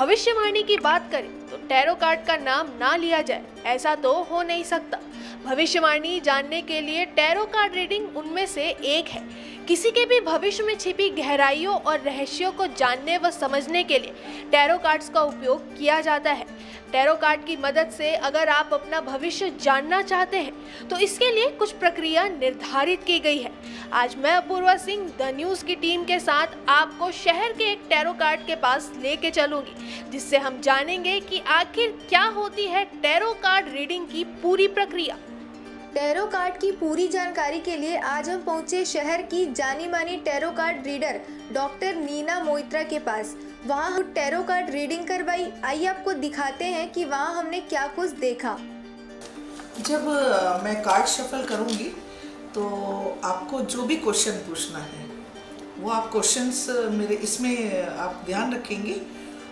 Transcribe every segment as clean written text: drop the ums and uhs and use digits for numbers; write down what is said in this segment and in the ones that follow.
भविष्यवाणी की बात करें तो टैरो कार्ड का नाम ना लिया जाए, ऐसा तो हो नहीं सकता। भविष्यवाणी जानने के लिए टैरो कार्ड रीडिंग उनमें से एक है। किसी के भी भविष्य में छिपी गहराइयों और रहस्यों को जानने व समझने के लिए टैरो कार्ड्स का उपयोग किया जाता है। टैरो कार्ड की मदद से अगर आप अपना भविष्य जानना चाहते हैं तो इसके लिए कुछ प्रक्रिया निर्धारित की गई है। आज मैं अपूर्वा सिंह द न्यूज़ की टीम के साथ आपको शहर के एक टैरो कार्ड के पास लेके चलूंगी, जिससे हम जानेंगे कि आखिर क्या होती है टैरो कार्ड रीडिंग की पूरी प्रक्रिया। टैरो कार्ड की पूरी जानकारी के लिए आज हम पहुंचे शहर की जानी मानी tarot card reader doctor Neena Moitra के पास। वहां हम टैरो कार्ड रीडिंग करवाई। आइए आपको दिखाते हैं कि वहां हमने क्या कुछ देखा। जब मैं कार्ड शफल करूंगी तो आपको जो भी क्वेश्चन पूछना है वो आप क्वेश्चंस मेरे इसमें आप ध्यान रखेंगे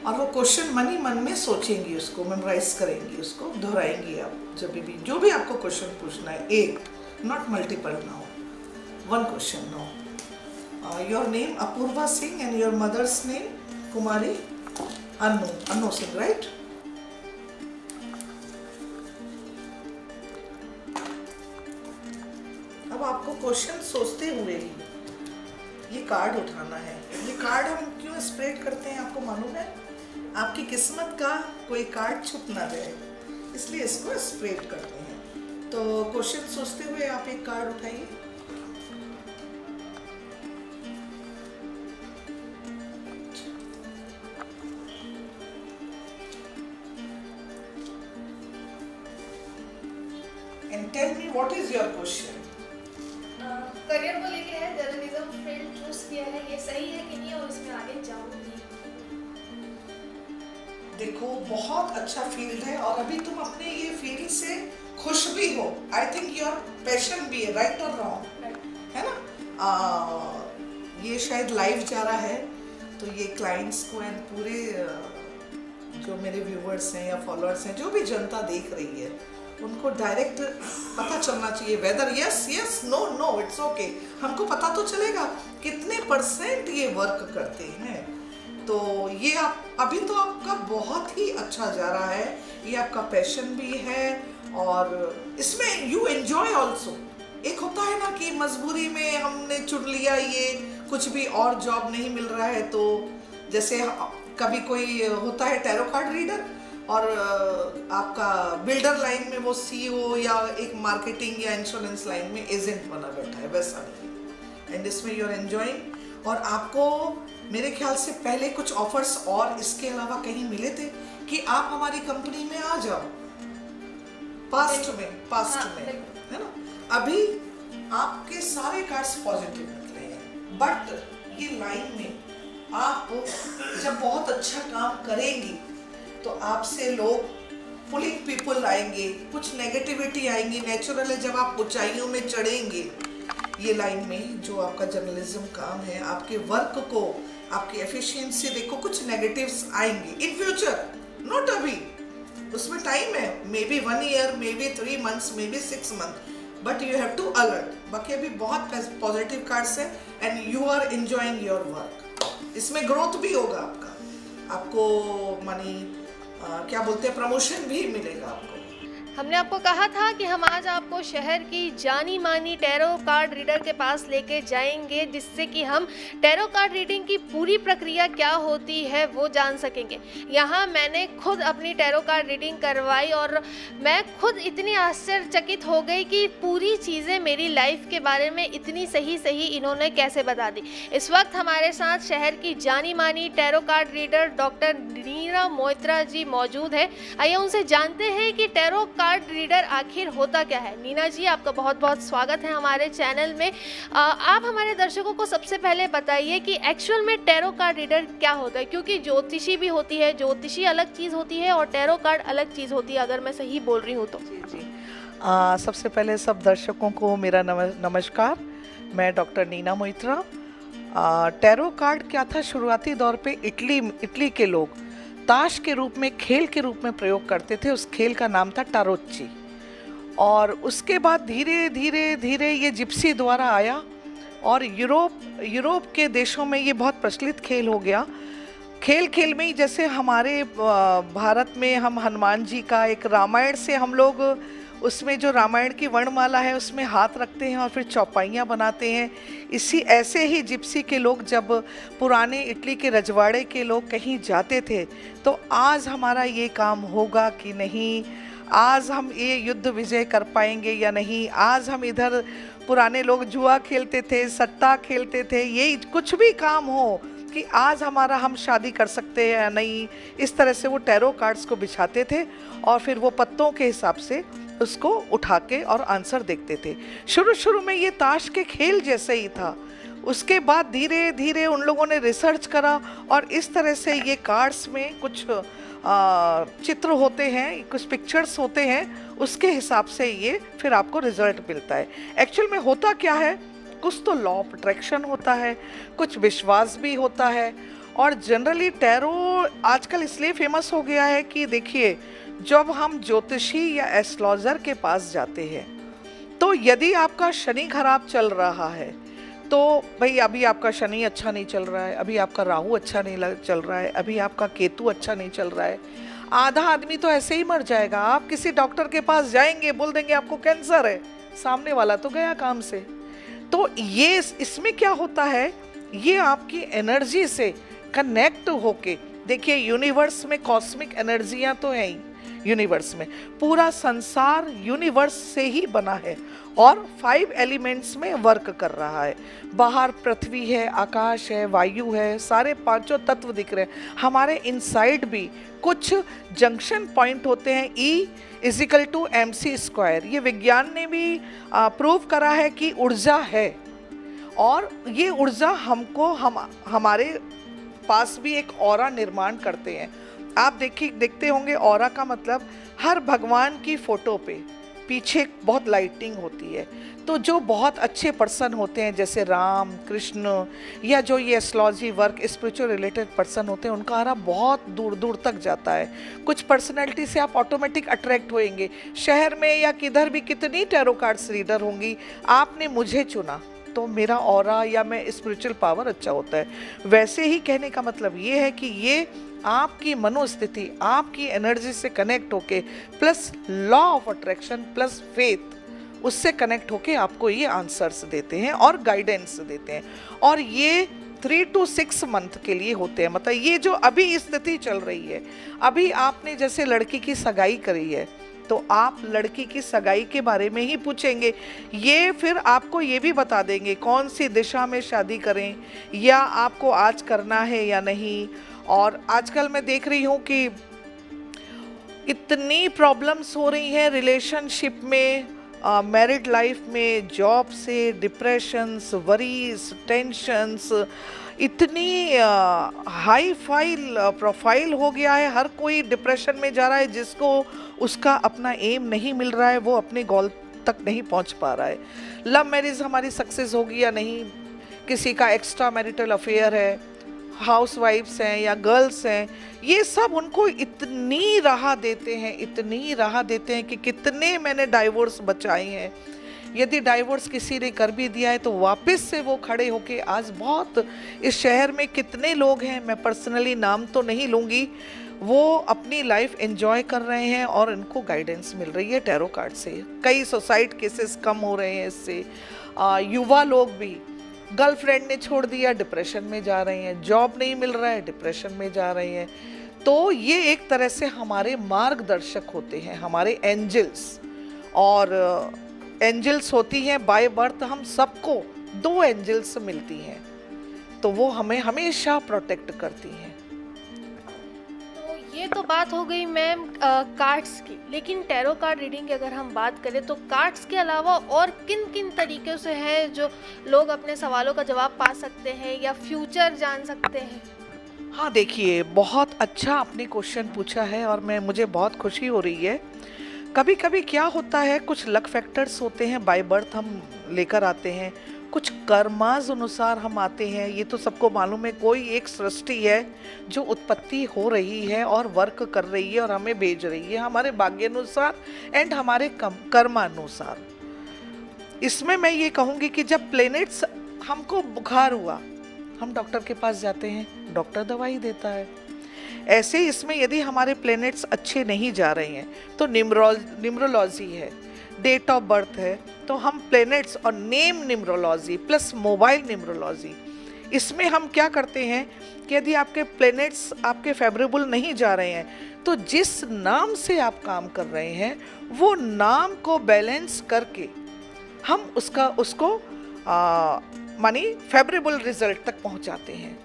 और वो क्वेश्चन मन ही मन में सोचेंगी, उसको मेमोराइज करेंगी, उसको दोहराएंगी। आप जब भी जो भी आपको क्वेश्चन पूछना है, एक not multiple now, one question now. Your name Apoorva Singh and your mother's name Kumari Annu Singh, right? अब आपको क्वेश्चन सोचते हुए ही ये कार्ड उठाना है। ये कार्ड हम क्यों स्प्रेड करते हैं आपको मालूम है? आपकी किस्मत का कोई कार्ड छुप ना जाए, इसलिए इसको स्प्रेड करते हैं। तो क्वेश्चन सोचते हुए आप एक कार्ड उठाइए। And tell me what is your question. Career को लेके है, जर्नलिज्म फील्ड चूज किया है, ये सही है कि नहीं और इसमें आगे जाऊंगी? देखो, बहुत अच्छा फील्ड है और अभी तुम अपने ये फील्ड से खुश भी हो। आई थिंक योर पैशन भी है, राइट और रॉन्ग, है ना? ये शायद लाइव जा रहा है तो ये क्लाइंट्स को एंड पूरे जो मेरे व्यूवर्स हैं या फॉलोअर्स हैं, जो भी जनता देख रही है, उनको डायरेक्ट पता चलना चाहिए whether yes no no it's okay. हमको पता तो चलेगा कितने % ये वर्क करते हैं। तो ये आप अभी तो आपका बहुत ही अच्छा जा रहा है, ये आपका पैशन भी है और इसमें यू एंजॉय ऑल्सो। एक होता है ना कि मजबूरी में हमने चुन लिया ये, कुछ भी और जॉब नहीं मिल रहा है, तो जैसे कभी कोई होता है टैरो कार्ड रीडर और आपका बिल्डर लाइन में वो CEO या एक मार्केटिंग या इंश्योरेंस लाइन में एजेंट बना बैठा है, वैसा नहीं। एंड इसमें यू आर एंजॉइंग। और आपको मेरे ख्याल से पहले कुछ ऑफर्स और इसके अलावा कहीं मिले थे कि आप हमारी कंपनी में आ जाओ, पास्ट में है ना? अभी आपके सारे कार्ड्स पॉजिटिव निकले हैं, बट ये लाइन में आप जब बहुत अच्छा काम करेंगी तो आपसे लोग पुलिंग पीपल आएंगे, कुछ नेगेटिविटी आएंगी, नेचुरल है। जब आप ऊंचाइयों में चढ़ेंगे ये लाइन में, जो आपका जर्नलिज्म काम है, आपके वर्क को, आपकी एफिशिएंसी देखो, कुछ नेगेटिव्स आएंगे इन फ्यूचर, नॉट अभी, उसमें टाइम है, maybe 1 year, maybe 3 months, maybe 6 month, but you have to alert. बाकी अभी बहुत पॉजिटिव कार्ड्स है and you are enjoying your work. इसमें ग्रोथ भी होगा आपको मनी क्या बोलते हैं, प्रमोशन भी मिलेगा आपको। हमने आपको कहा था कि हम आज आपको शहर की जानी मानी टैरो कार्ड रीडर के पास लेके जाएंगे, जिससे कि हम टैरो कार्ड रीडिंग की पूरी प्रक्रिया क्या होती है वो जान सकेंगे। यहाँ मैंने खुद अपनी टैरो कार्ड रीडिंग करवाई और मैं खुद इतनी आश्चर्यचकित हो गई कि पूरी चीज़ें मेरी लाइफ के बारे में इतनी सही इन्होंने कैसे बता दी। इस वक्त हमारे साथ शहर की जानी मानी tarot card reader doctor Neena Moitra ji मौजूद है। आइए उनसे जानते हैं कि टैरो कार्ड रीडर आखिर होता क्या है। नीना जी, आपका बहुत बहुत स्वागत है हमारे चैनल में। आप हमारे दर्शकों को सबसे पहले बताइए कि एक्चुअल में टैरो कार्ड रीडर क्या होता है, क्योंकि ज्योतिषी भी होती है, ज्योतिषी अलग चीज़ होती है और टैरो कार्ड अलग चीज़ होती है, अगर मैं सही बोल रही हूँ तो। जी सबसे पहले सब दर्शकों को मेरा नमस्कार। मैं doctor Neena Moitra. Tarot card क्या था, शुरुआती दौर पे इटली के लोग ताश के रूप में, खेल के रूप में प्रयोग करते थे। उस खेल का नाम था टारोच्ची। और उसके बाद धीरे धीरे ये जिप्सी द्वारा आया और यूरोप के देशों में ये बहुत प्रचलित खेल हो गया। खेल खेल में ही, जैसे हमारे भारत में हम हनुमान जी का एक रामायण से हम लोग उसमें जो रामायण की वर्णमाला है उसमें हाथ रखते हैं और फिर चौपाइयाँ बनाते हैं। इसी ऐसे ही जिप्सी के लोग जब पुराने इटली के रजवाड़े के लोग कहीं जाते थे तो आज हमारा ये काम होगा कि नहीं, आज हम ये युद्ध विजय कर पाएंगे या नहीं, आज हम इधर पुराने लोग जुआ खेलते थे, सट्टा खेलते थे, ये कुछ भी काम हो कि आज हम शादी कर सकते हैं या नहीं, इस तरह से वो टैरो कार्ड्स को बिछाते थे और फिर वो पत्तों के हिसाब से उसको उठा के और आंसर देखते थे। शुरू में ये ताश के खेल जैसे ही था, उसके बाद धीरे धीरे उन लोगों ने रिसर्च करा और इस तरह से ये कार्ड्स में कुछ चित्र होते हैं, कुछ पिक्चर्स होते हैं, उसके हिसाब से ये फिर आपको रिजल्ट मिलता है। एक्चुअल में होता क्या है, कुछ तो लॉ ऑफ अट्रैक्शन होता है, कुछ विश्वास भी होता है। और जनरली टैरो आजकल इसलिए फेमस हो गया है कि देखिए, जब हम ज्योतिषी या एस्ट्रोलॉजर के पास जाते हैं तो यदि आपका शनि खराब चल रहा है तो भाई अभी आपका शनि अच्छा नहीं चल रहा है, अभी आपका राहु अच्छा नहीं चल रहा है, अभी आपका केतु अच्छा नहीं चल रहा है, आधा आदमी तो ऐसे ही मर जाएगा। आप किसी डॉक्टर के पास जाएंगे, बोल देंगे आपको कैंसर है, सामने वाला तो गया काम से। तो ये इसमें क्या होता है, ये आपकी एनर्जी से कनेक्ट होके, देखिए यूनिवर्स में कॉस्मिक एनर्जियां तो हैं ही, यूनिवर्स में पूरा संसार यूनिवर्स से ही बना है और 5 एलिमेंट्स में वर्क कर रहा है। बाहर पृथ्वी है, आकाश है, वायु है, सारे 5 तत्व दिख रहे हैं। हमारे इनसाइड भी कुछ जंक्शन पॉइंट होते हैं, E=mc²। ये विज्ञान ने भी प्रूव करा है कि ऊर्जा है और ये ऊर्जा हमारे पास भी एक ऑरा निर्माण करते हैं। आप देखते होंगे ऑरा का मतलब हर भगवान की फोटो पे पीछे बहुत लाइटिंग होती है। तो जो बहुत अच्छे पर्सन होते हैं जैसे राम कृष्ण या जो ये astrology work spiritual related person होते हैं, उनका ऑरा बहुत दूर दूर तक जाता है। कुछ पर्सनैलिटी से आप ऑटोमेटिक अट्रैक्ट होएंगे। शहर में या किधर भी कितनी टैरो कार्ड्स रीडर होंगी, आपने मुझे चुना तो मेरा ऑरा या मैं स्पिरिचुअल पावर अच्छा होता है। वैसे ही कहने का मतलब ये है कि ये आपकी मनोस्थिति, आपकी एनर्जी से कनेक्ट होके plus law of attraction plus faith, उससे कनेक्ट होके आपको ये आंसर्स देते हैं और गाइडेंस देते हैं। और ये 3 to 6 मंथ के लिए होते हैं। मतलब ये जो अभी स्थिति चल रही है, अभी आपने जैसे लड़की की सगाई करी है तो आप लड़की की सगाई के बारे में ही पूछेंगे। ये फिर आपको ये भी बता देंगे कौन सी दिशा में शादी करें या आपको आज करना है या नहीं। और आजकल मैं देख रही हूँ कि इतनी प्रॉब्लम्स हो रही हैं रिलेशनशिप में, मैरिड लाइफ में, जॉब से, डिप्रेशंस, वरीज, टेंशंस, इतनी हाई फाइल प्रोफाइल हो गया है। हर कोई डिप्रेशन में जा रहा है, जिसको उसका अपना एम नहीं मिल रहा है, वो अपने गोल तक नहीं पहुंच पा रहा है। लव मैरिज हमारी सक्सेस होगी या नहीं, किसी का एक्स्ट्रा मैरिटल अफेयर है, हाउस वाइफ्स हैं या गर्ल्स हैं, ये सब उनको इतनी राह देते हैं, इतनी राह देते हैं कि कितने मैंने डाइवोर्स बचाए हैं। यदि डाइवोर्स किसी ने कर भी दिया है तो वापस से वो खड़े होके, आज बहुत इस शहर में कितने लोग हैं, मैं पर्सनली नाम तो नहीं लूँगी, वो अपनी लाइफ एंजॉय कर रहे हैं और इनको गाइडेंस मिल रही है टैरो कार्ड से। कई सुसाइड केसेस कम हो रहे हैं इससे। युवा लोग भी, गर्लफ्रेंड ने छोड़ दिया, डिप्रेशन में जा रहे हैं, जॉब नहीं मिल रहा है, डिप्रेशन में जा रहे हैं। तो ये एक तरह से हमारे मार्गदर्शक होते हैं, हमारे एंजल्स। और एंजल्स होती हैं बाय बर्थ, हम सबको 2 एंजल्स मिलती हैं, तो वो हमें हमेशा प्रोटेक्ट करती हैं। ये तो बात हो गई मैम कार्ड्स की, लेकिन टैरो कार्ड रीडिंग की अगर हम बात करें तो कार्ड्स के अलावा और किन किन तरीक़ों से हैं जो लोग अपने सवालों का जवाब पा सकते हैं या फ्यूचर जान सकते हैं? हाँ देखिए, बहुत अच्छा आपने क्वेश्चन पूछा है और मुझे बहुत खुशी हो रही है। कभी कभी क्या होता है, कुछ लक फैक्टर्स होते हैं बाय बर्थ हम लेकर आते हैं, कुछ कर्माज अनुसार हम आते हैं। ये तो सबको मालूम है, कोई एक सृष्टि है जो उत्पत्ति हो रही है और वर्क कर रही है और हमें भेज रही है हमारे भाग्यानुसार एंड हमारे कर्मानुसार। इसमें मैं ये कहूँगी कि जब प्लैनेट्स, हमको बुखार हुआ, हम डॉक्टर के पास जाते हैं, डॉक्टर दवाई देता है। ऐसे ही इसमें यदि हमारे प्लैनेट्स अच्छे नहीं जा रहे हैं तो न्यूमरोलॉजी है, डेट ऑफ बर्थ है, तो हम प्लैनेट्स और name numerology plus mobile numerology, इसमें हम क्या करते हैं कि यदि आपके प्लैनेट्स आपके फेवरेबल नहीं जा रहे हैं तो जिस नाम से आप काम कर रहे हैं वो नाम को बैलेंस करके हम उसको मानी फेवरेबल रिजल्ट तक पहुंचाते हैं।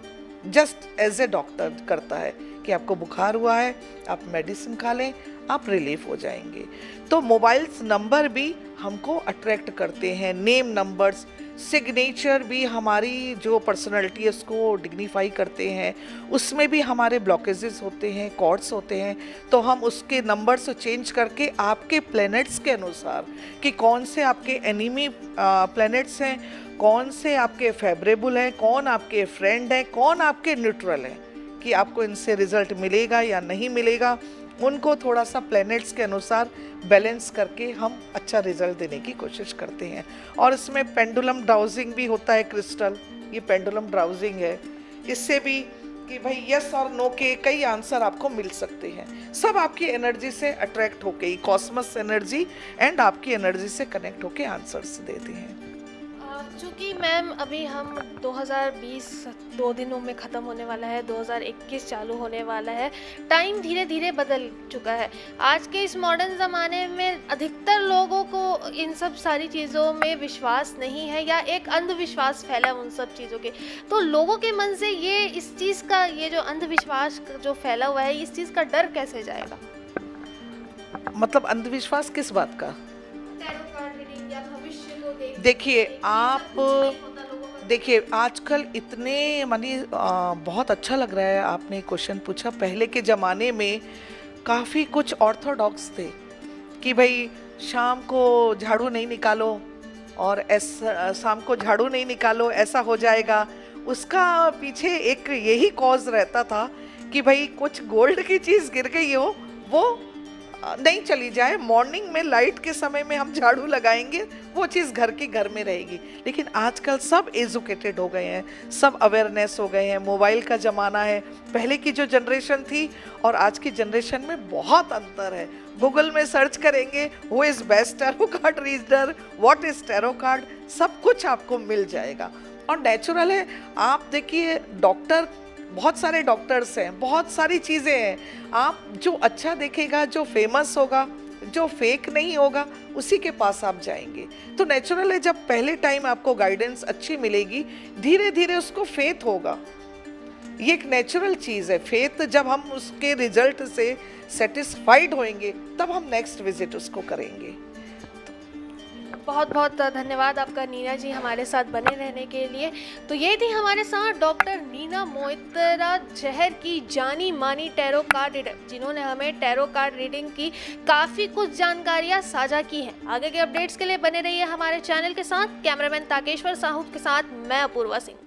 जस्ट एज ए डॉक्टर करता है कि आपको बुखार हुआ है, आप मेडिसिन खा लें, आप रिलीफ हो जाएंगे। तो मोबाइल्स नंबर भी हमको अट्रैक्ट करते हैं, नेम नंबर्स, सिग्नेचर भी हमारी जो पर्सनैलिटी है उसको डिग्निफाई करते हैं। उसमें भी हमारे ब्लॉकेजेस होते हैं, कॉर्ड्स होते हैं, तो हम उसके नंबर्स को चेंज करके आपके प्लैनेट्स के अनुसार कि कौन से आपके एनिमी प्लैनेट्स हैं, कौन से आपके फेवरेबल हैं, कौन आपके फ्रेंड हैं, कौन आपके न्यूट्रल हैं, कि आपको इनसे रिजल्ट मिलेगा या नहीं मिलेगा, उनको थोड़ा सा प्लैनेट्स के अनुसार बैलेंस करके हम अच्छा रिजल्ट देने की कोशिश करते हैं। और इसमें पेंडुलम ड्राउजिंग भी होता है क्रिस्टल, ये पेंडुलम ड्राउजिंग है, इससे भी कि भाई यस और नो के कई आंसर आपको मिल सकते हैं। सब आपकी एनर्जी से अट्रैक्ट होके, कॉस्मस एनर्जी एंड आपकी एनर्जी से कनेक्ट होके आंसर्स देते हैं। चूँकि मैम अभी हम 2020 2 दिनों में ख़त्म होने वाला है, 2021 चालू होने वाला है, टाइम धीरे धीरे बदल चुका है। आज के इस मॉडर्न ज़माने में अधिकतर लोगों को इन सब सारी चीज़ों में विश्वास नहीं है या एक अंधविश्वास फैला है उन सब चीज़ों के। तो लोगों के मन से ये इस चीज़ का, ये जो अंधविश्वास जो फैला हुआ है, इस चीज़ का डर कैसे जाएगा? मतलब अंधविश्वास किस बात का? टैरो कार्ड रीडिंग या भविष्य को देखिए आप देखिए आजकल इतने मानी बहुत अच्छा लग रहा है आपने क्वेश्चन पूछा। पहले के ज़माने में काफ़ी कुछ ऑर्थोडॉक्स थे कि भाई शाम को झाड़ू नहीं निकालो और ऐसा, शाम को झाड़ू नहीं निकालो ऐसा हो जाएगा। उसका पीछे एक यही कॉज रहता था कि भाई कुछ गोल्ड की चीज़ गिर गई हो वो नहीं चली जाए, मॉर्निंग में लाइट के समय में हम झाड़ू लगाएंगे, वो चीज़ घर के घर में रहेगी। लेकिन आजकल सब एजुकेटेड हो गए हैं, सब अवेयरनेस हो गए हैं, मोबाइल का ज़माना है। पहले की जो जनरेशन थी और आज की जनरेशन में बहुत अंतर है। गूगल में सर्च करेंगे who is best tarot card reader, what is tarot card, सब कुछ आपको मिल जाएगा। और नेचुरल है, आप देखिए डॉक्टर, बहुत सारे डॉक्टर्स हैं, बहुत सारी चीज़ें हैं। आप जो अच्छा देखेगा, जो फेमस होगा, जो फेक नहीं होगा, उसी के पास आप जाएंगे। तो नेचुरल है, जब पहले टाइम आपको गाइडेंस अच्छी मिलेगी, धीरे धीरे उसको फेथ होगा। ये एक नेचुरल चीज़ है। फेथ जब हम उसके रिजल्ट से सेटिस्फाइड होंगे तब हम नेक्स्ट विजिट उसको करेंगे। बहुत बहुत धन्यवाद आपका नीना जी हमारे साथ बने रहने के लिए। तो ये थी हमारे साथ डॉक्टर नीना मोइत्रा, शहर की जानी मानी टैरो कार्ड रीडर, जिन्होंने हमें टैरो कार्ड रीडिंग की काफ़ी कुछ जानकारियाँ साझा की हैं। आगे के अपडेट्स के लिए बने रहिए हमारे चैनल के साथ। कैमरामैन ताकेश्वर साहू के साथ मैं अपूर्वा सिंह।